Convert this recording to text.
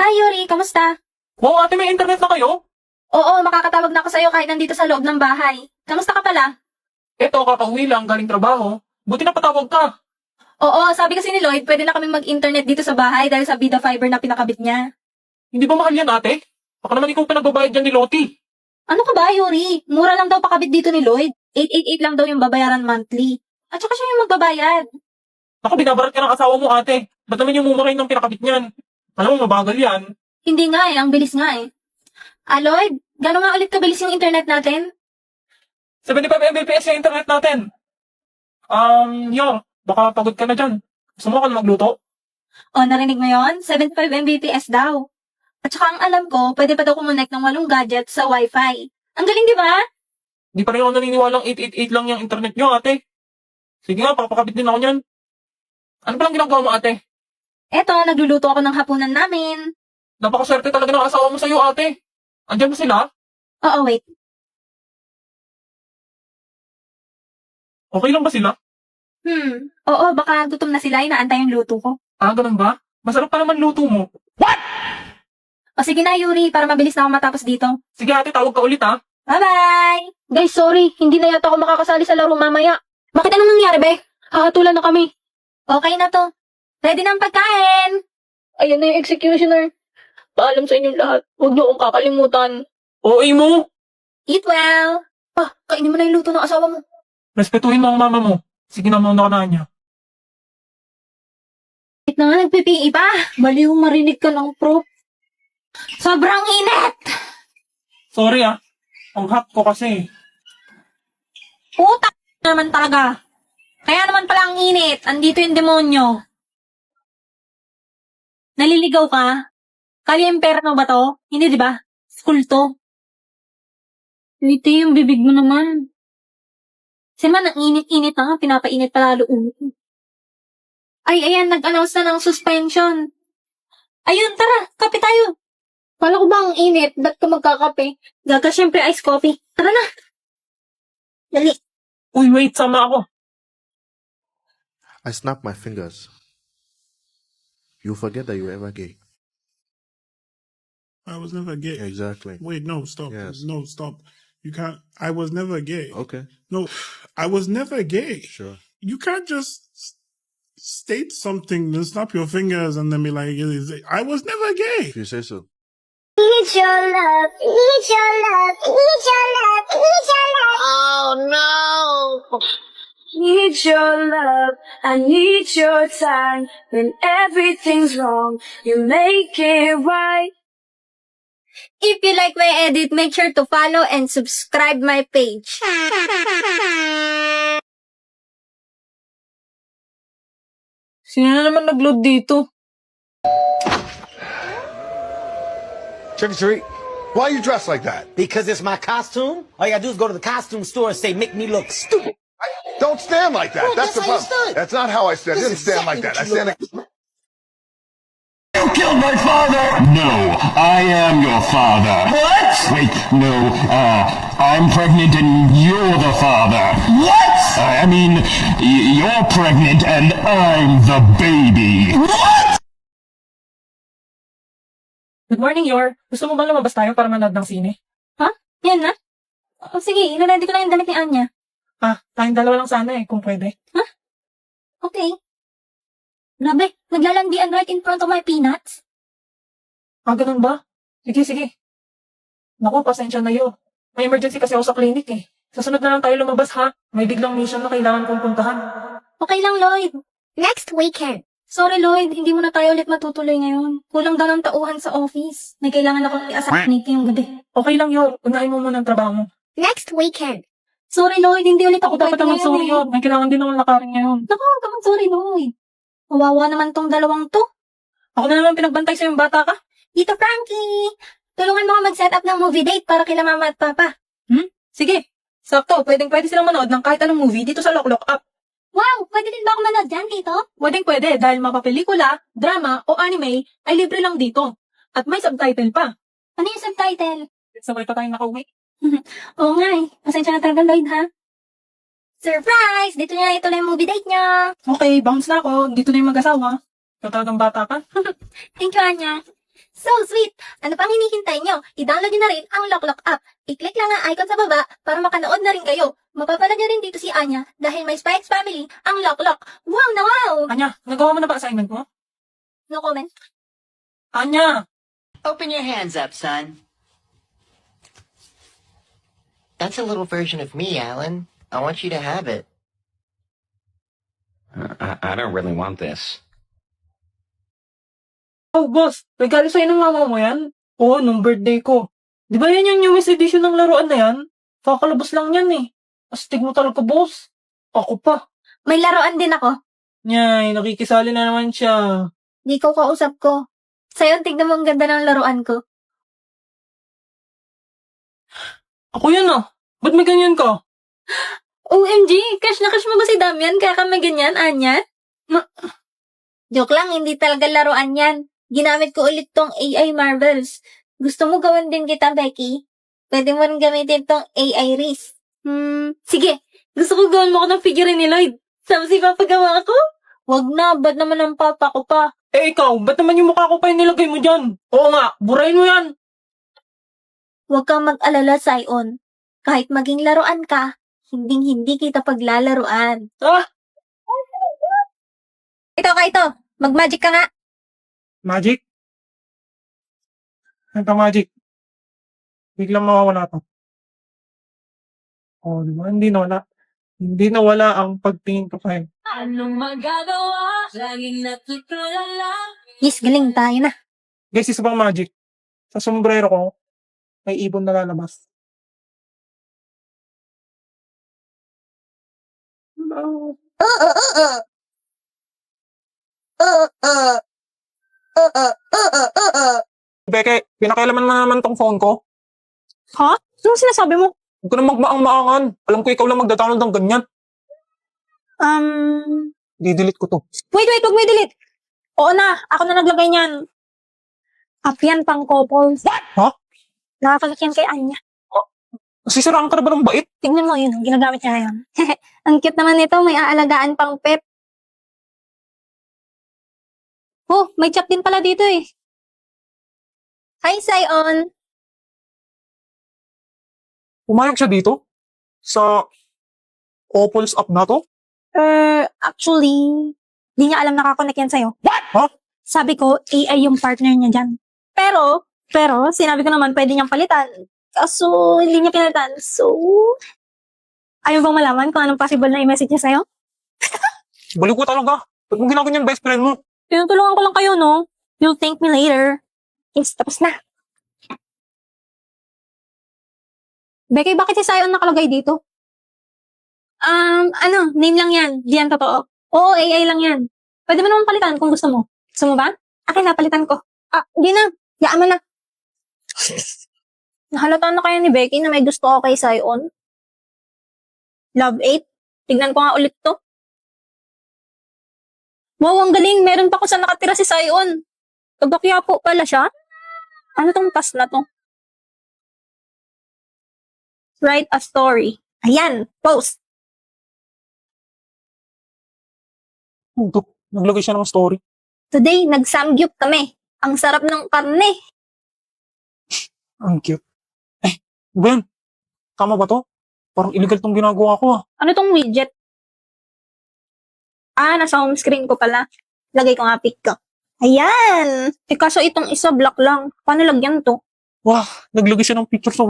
Hi, Yuri. Kamusta? Wow, ate, may internet na kayo? Oo, makakatawag na ako sa'yo kahit nandito sa loob ng bahay. Kamusta ka pala? Eto, kakauwi lang, galing trabaho. Buti na patawag ka. Oo, sabi kasi ni Lloyd, pwede na kaming mag-internet dito sa bahay dahil sa Vida Fiber na pinakabit niya. Hindi ba mahal yan, ate? Baka naman ikaw pinagbabayad dyan ni Loti. Ano ka ba, Yuri? Mura lang daw pakabit dito ni Lloyd. 888 lang daw yung babayaran monthly. At saka siya yung magbabayad. Naku, binabarat ka ng asawa mo, ate. Ba't naman yung mumurahin ng pinakabit niyan? Alam mo, mabagal yan. Hindi nga eh, ang bilis nga eh. Lloyd, gano'n nga ulit kabilis yung internet natin? 75 Mbps yung internet natin. Baka pagod ka na dyan. Gusto mo ka na magluto? O, narinig mo yon? 75 Mbps daw. At saka ang alam ko, pwede pa daw kumonect ng 8 gadgets sa Wi-Fi. Ang galing, di ba? Di pa rin ako naniniwalang 888 lang yung internet nyo, ate. Sige nga, papakabit din ako niyan. Ano palang ginagawa mo, ate? Eto, nagluluto ako ng hapunan namin. Napakaswerte talaga ng asawa mo sa'yo, ate. Andiyan ba sila? Oo, wait. Okay lang ba sila? Oo, baka gutom na sila, inaantay yung luto ko. Ganun ba? Masarap pa naman luto mo. O sige na, Yuri, para mabilis na ako matapos dito. Sige, ate, tawag ka ulit, ha? Bye-bye! Guys, sorry. Hindi na yata ako makakasali sa laro mamaya. Bakit anong nangyari, be? Hahatulan na kami. Okay na to. Ready na ang pagkain. Ayan na yung executioner. Paalam sa inyong lahat. Huwag niyo akong kakalimutan. OA mo! Eat well! Kainin mo na yung luto ng asawa mo. Respetuhin mo ang mama mo. Sige na, mauna ka na niya. Wait na nga, nagpipi pa. Baliw marinig ka ng prop. Sobrang init! Sorry, ang hot ko kasi. Puta naman talaga. Kaya naman pala ang init. Andito yung demonyo. Naliligaw ka? Kaliemperno ba to? Hindi, di ba? School to. Hindi yung bibig mo naman. Kasi man, ang init-init na nga. Pinapainit palalo ulo ko. Ay, ayan, nag-announce na ng suspension. Ayun, tara, kape tayo. Kala ko ba ang init? Ba't ka magkakape? Gaga, syempre, ice coffee. Tara na. Dali. Uy, wait, sama ako. I snap my fingers. You forget that you were ever gay. I was never gay. Exactly. Wait, no, stop. Yes. No, stop. You can't. I was never gay. Okay. No, I was never gay. Sure. You can't just state something, then snap your fingers, and then be like, I was never gay. If you say so. Need your love, need your love, need your love, need your love. Oh no. Need your love, I need your time. When everything's wrong, you make it right. If you like my edit, make sure to follow and subscribe my page. Sino na naman nag-load dito? Trick or treat. Why are you dressed like that? Because it's my costume. All you gotta do is go to the costume store and say, make me look stupid. Don't stand like that. Well, that's the that's how you problem. stood. That's not how I stand. I That's didn't stand like exactly that. I what you stand look like... You killed my father! No, I am your father. What? Wait, no, I'm pregnant and you're the father. What? I mean, you're pregnant and I'm the baby. What? Good morning, Yor. Gusto mo ba lumabas tayo para manood ng sine? Yan na. Sige, inuready ko na yung damit ni Anya. Tayong dalawa lang sana kung pwede. Okay. Grabe, naglalandian right in front of my peanuts. Ganun ba? Sige. Naku, pasensya na yun. May emergency kasi ako sa clinic eh. Sasunod na lang tayo lumabas ha. May biglang mission na kailangan kong puntahan. Okay lang, Lloyd. Next weekend. Sorry, Lloyd, hindi mo na tayo ulit matutuloy ngayon. Kulang daw ng tauhan sa office. May kailangan akong i-assassinate ngayong gabi. Okay lang yun. Unahin mo muna ang trabaho mo. Next weekend. Sorry, Lloyd, hindi ulit ako Ako dapat naman sorry ngayon. yun. May kailangan din akong lakarin ngayon. Naku, huwag kang sorry, Lloyd. Kawawa naman tong dalawang to. Ako na naman pinagbantay sa yung bata ka. Tito Frankie, tulungan mo ako mag-set up ng movie date para kila mama at papa. Sige. Sakto, pwede silang manood ng kahit anong movie dito sa Lock Up. Wow, pwede din ba ako manood dyan, Tito? Pwede dahil mapapelikula, drama o anime ay libre lang dito. At may subtitle pa. Ano yung subtitle? Sabay pa tayong nakauwi. Oo nga eh. Pasensya na talaga, Lloyd, ha? Surprise! Dito niya ituloy yung movie date niya. Okay, bounce na ako. Dito na yung mag-asawa. Ikaw talagang bata ka. Thank you, Anya. So sweet! Ano pang hinihintay nyo? I-download nyo na rin ang Lock Lock app. I-click lang ang icon sa baba para makanood na rin kayo. Mapapanood nyo rin dito si Anya dahil may Spikes Family ang Lock Lock. Wow na wow! Anya, nagawa mo na ba assignment mo? No comment. Anya! Open your hands up, son. That's a little version of me, Alan. I want you to have it. I don't really want this. Oh, boss, regalo sa'yo ng mama mo yan? Oo, nung birthday ko. Di ba yan yung newest edition ng laruan na yan? Kakalabas lang yan eh. Astig mo talaga, boss. Ako pa. May laruan din ako. Nyay, nakikisali na naman siya. Di ko kausap ko. Sa'yo, tignan mo ang ganda ng laruan ko. Ako yan ah. Ba't may ganyan ka? OMG! Crush na crush mo ba si Damian kaya ka may ganyan, Anya? Joke lang, hindi talaga laruan yan. Ginamit ko ulit tong AI Marvels. Gusto mo gawin din kita, Becky? Pwede mo rin gamitin tong AI Reese. Sige. Gusto ko gawin mo ako ng figure ni Lloyd. Tapos ipapagawa ko? Wag na, ba't naman ang papa ko pa? Eh ikaw, ba't naman yung mukha ko pa yung nilagay mo dyan? Oo nga, burahin mo yan. Huwag kang mag-alala, Sion. Kahit maging laruan ka, hindi kita paglalaruan. Ah, Ito. Mag-magic ka nga. magic? Ito magic. Biglang mawawala to. Oh, di ba? Hindi nawala ang pagtingin ko sa'yo. Anong magagawa? Laging natutulala. Yes, galing tayo na. Guys, isa pang magic. Sa sombrero ko, may ibon na lalabas. Beke, pinakailaman mo naman tong phone ko. Ha? Anong sinasabi mo? Huwag ka na magmaang-maangan. Alam ko ikaw lang magda-download ng ganyan. Di-delete ko to. Wait, huwag mo i-delete. Oo na, ako na naglagay niyan. App yan pang couples. Ha? Nakakagat yan kay Anya. Sisiraan ka na ba ng bait? Tingnan mo yun, ginagamit niya ngayon. Ang cute naman nito, may aalagaan pang pet. Oh, may chat din pala dito eh. Hi, Sion. Pumayag siya dito? Sa Opals app na to? Actually, di niya alam nakakonect yan sa'yo. What? Ha? Sabi ko, AI yung partner niya dyan. Pero, sinabi ko naman pwede niyang palitan. Kaso, hindi niya pinalitan. So, ayaw bang malaman kung anong possible na i-message niya sa'yo? Baliw ko talaga. Ba't mo ginaganyan best friend mo? Tinutulungan ko lang kayo, no? You'll thank me later. Yes, tapos na. Becky, bakit si Sion nakalagay dito? Name lang yan. Di yan totoo. Oo, AI lang yan. Pwede mo naman palitan kung gusto mo. Gusto mo ba? Akin na, palitan ko. Di na. Yaan mo na. Nahalata na kaya ni Becky na may gusto ako kay Sion? Love 8? Tignan ko nga ulit to. Wow, ang galing. Meron pa ko sa nakatira si Sion. Taga po pala siya. Ano tong task na to? Write a story. Ayan, post. Ito, naglagay siya ng story. Today, nag-samgyup kami. Ang sarap ng karne. Ang cute. Ben, tama ba to? Parang illegal tong ginagawa ko ah. Ano tong widget? Nasa home screen ko pala. Lagay ko nga pic ko. Ayan! Kaso itong isa black lang. Paano lagyan to? Wah, naglagay siya ng picture sa